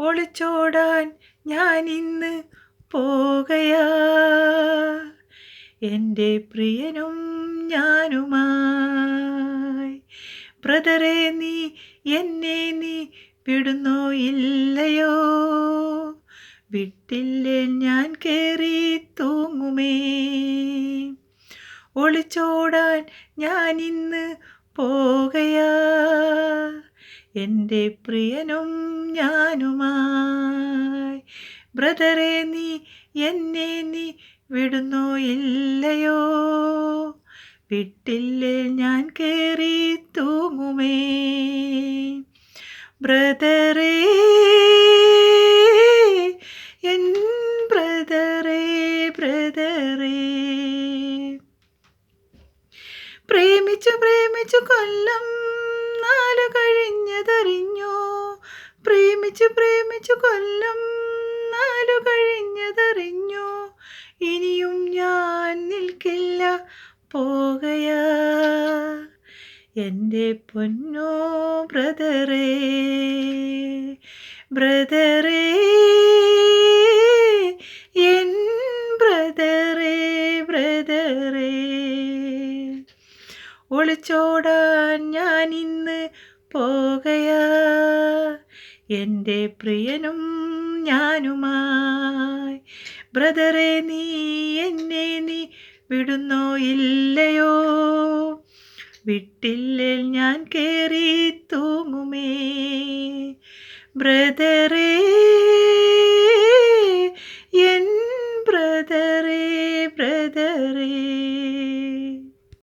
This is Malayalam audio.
ഒളിച്ചോടാൻ ഞാൻ ഇന്ന് പോകയാ, എൻ്റെ പ്രിയനും ഞാനുമായി. ബ്രദറെ നീ എന്നെ വിടുന്നോ ഇല്ലയോ, വിട്ടില്ലേ ഞാൻ കേറി തൂങ്ങുമേ. ഒളിച്ചോടാൻ ഞാൻ ഇന്ന് പോകയാ, എൻ്റെ പ്രിയനും ഞാനുമായി. ബ്രദറെ നീ എന്നെ വിടുന്നോ ഇല്ലയോ, വിട്ടില്ലേ ഞാൻ കേറി തൂങ്ങുമേ. ബ്രദറേ, എൻ ബ്രദറേ, ബ്രദറേ, പ്രേമിച്ചു കൊല്ലം 4 കഴിഞ്ഞതറിഞ്ഞോ, പ്രേമിച്ചു കൊല്ലം 4 കഴിഞ്ഞതറിഞ്ഞോ. ഇനിയും ഞാൻ നിൽക്കില്ല പോകയാ, എൻ്റെ പൊന്നോ ബ്രദറേ. ബ്രദറേ, എൻ ബ്രദറേ, ബ്രദറേ, ഒളിച്ചോടാൻ ഞാൻ ഇന്ന് പോകയാ, എൻ്റെ പ്രിയനും ഞാനുമായി. ബ്രദറെ നീ എന്നെ വിടുന്നോ ഇല്ലയോ, വിട്ടില്ലേ ഞാൻ കേറി തൂങ്ങുമേ. ബ്രദറേ, എൻ ബ്രദറേ, ബ്രദറേ.